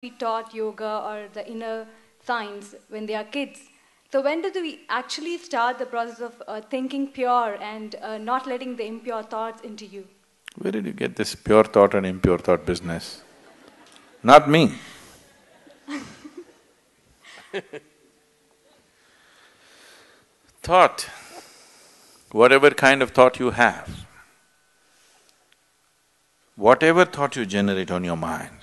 be taught yoga or the inner science when they are kids. So when do we actually start the process of thinking pure and not letting the impure thoughts into you? Where did you get this pure thought and impure thought business? Not me. Thought, whatever kind of thought you have, whatever thought you generate on your mind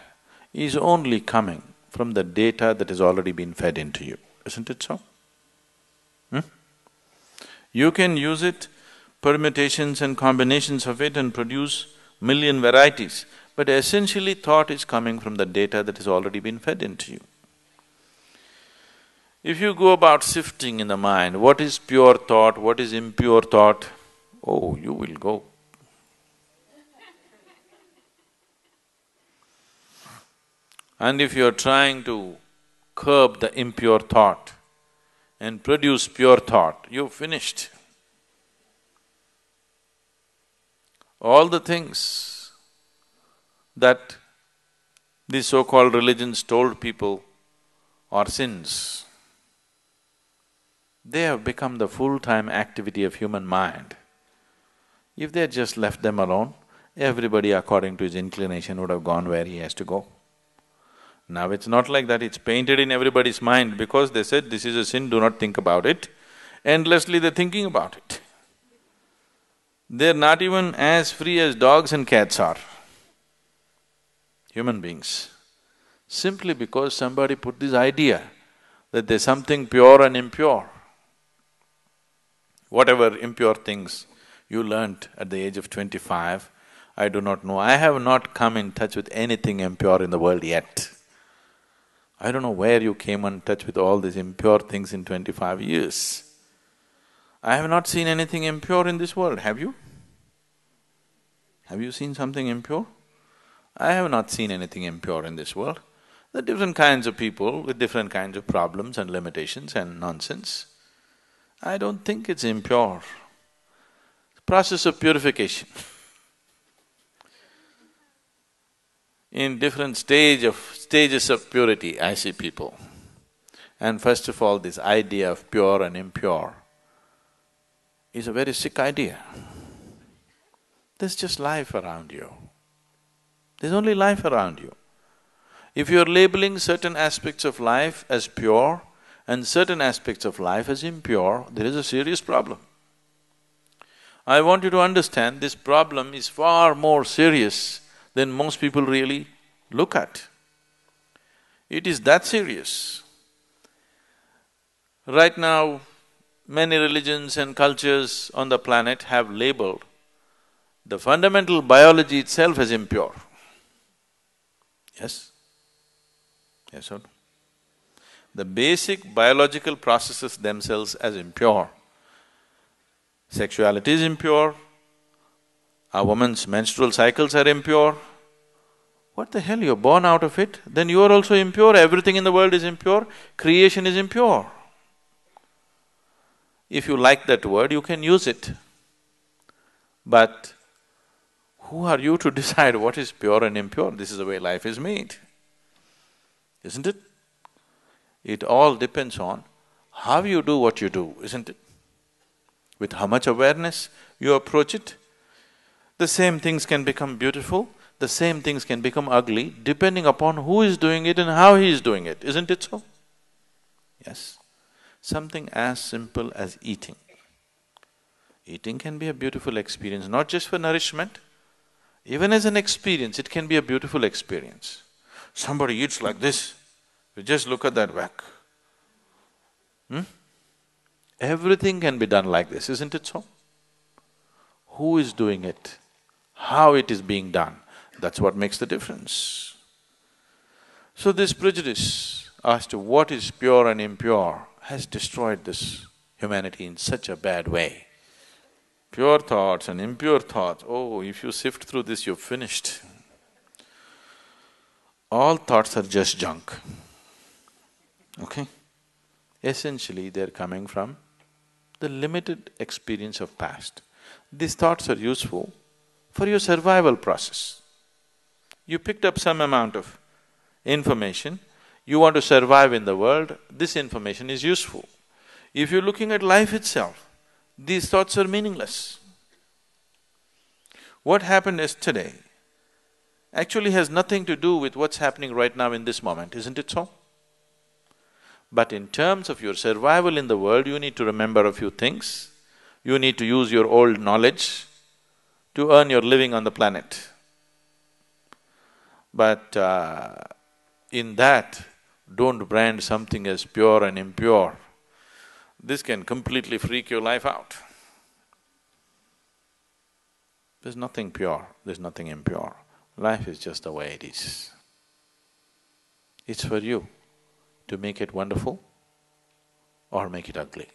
is only coming from the data that has already been fed into you, isn't it so? You can use it, permutations and combinations of it and produce million varieties, but essentially thought is coming from the data that has already been fed into you. If you go about sifting in the mind, what is pure thought, what is impure thought, oh, you will go. And if you're trying to curb the impure thought and produce pure thought, you've finished. All the things that these so-called religions told people are sins, they have become the full-time activity of human mind. If they had just left them alone, everybody according to his inclination would have gone where he has to go. Now it's not like that, it's painted in everybody's mind because they said, this is a sin, do not think about it. Endlessly they're thinking about it. They're not even as free as dogs and cats are, human beings. Simply because somebody put this idea that there's something pure and impure. Whatever impure things you learnt at the age of 25, I do not know. I have not come in touch with anything impure in the world yet. I don't know where you came in touch with all these impure things in 25 years. I have not seen anything impure in this world, have you? Have you seen something impure? I have not seen anything impure in this world. There are different kinds of people with different kinds of problems and limitations and nonsense. I don't think it's impure. Process of purification. In different stages of purity, I see people. And first of all, this idea of pure and impure is a very sick idea. There's just life around you. There's only life around you. If you're labeling certain aspects of life as pure and certain aspects of life as impure, there is a serious problem. I want you to understand this problem is far more serious than most people really look at. It is that serious. Right now, many religions and cultures on the planet have labeled the fundamental biology itself as impure. Yes? Yes or no? The basic biological processes themselves as impure. Sexuality is impure, a woman's menstrual cycles are impure. What the hell, you're born out of it, then you are also impure, everything in the world is impure, creation is impure. If you like that word, you can use it. But who are you to decide what is pure and impure? This is the way life is made, isn't it? It all depends on how you do what you do, isn't it? With how much awareness you approach it. The same things can become beautiful, the same things can become ugly, depending upon who is doing it and how he is doing it, isn't it so? Yes. Something as simple as eating. Eating can be a beautiful experience, not just for nourishment, even as an experience, it can be a beautiful experience. Somebody eats like this, you just look at that back. Everything can be done like this, isn't it so? Who is doing it? How it is being done? That's what makes the difference. So this prejudice as to what is pure and impure has destroyed this humanity in such a bad way. Pure thoughts and impure thoughts, oh, if you sift through this, you're finished. All thoughts are just junk, okay? Essentially, they're coming from the limited experience of past. These thoughts are useful for your survival process. You picked up some amount of information, you want to survive in the world, this information is useful. If you're looking at life itself, these thoughts are meaningless. What happened yesterday actually has nothing to do with what's happening right now in this moment, isn't it so? But in terms of your survival in the world, you need to remember a few things. You need to use your old knowledge to earn your living on the planet. But in that, don't brand something as pure and impure. This can completely freak your life out. There's nothing pure, there's nothing impure. Life is just the way it is. It's for you to make it wonderful or make it ugly.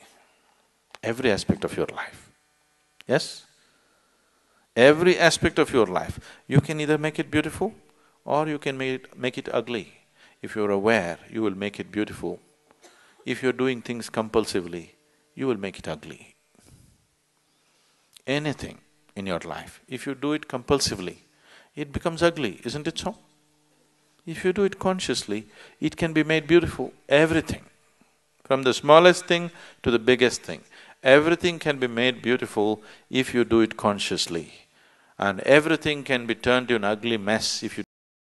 Every aspect of your life. Yes? Every aspect of your life. You can either make it beautiful or you can make it ugly. If you're aware, you will make it beautiful. If you're doing things compulsively, you will make it ugly. Anything in your life, if you do it compulsively, it becomes ugly, isn't it so? If you do it consciously, it can be made beautiful, everything. From the smallest thing to the biggest thing, everything can be made beautiful if you do it consciously. And everything can be turned to an ugly mess if you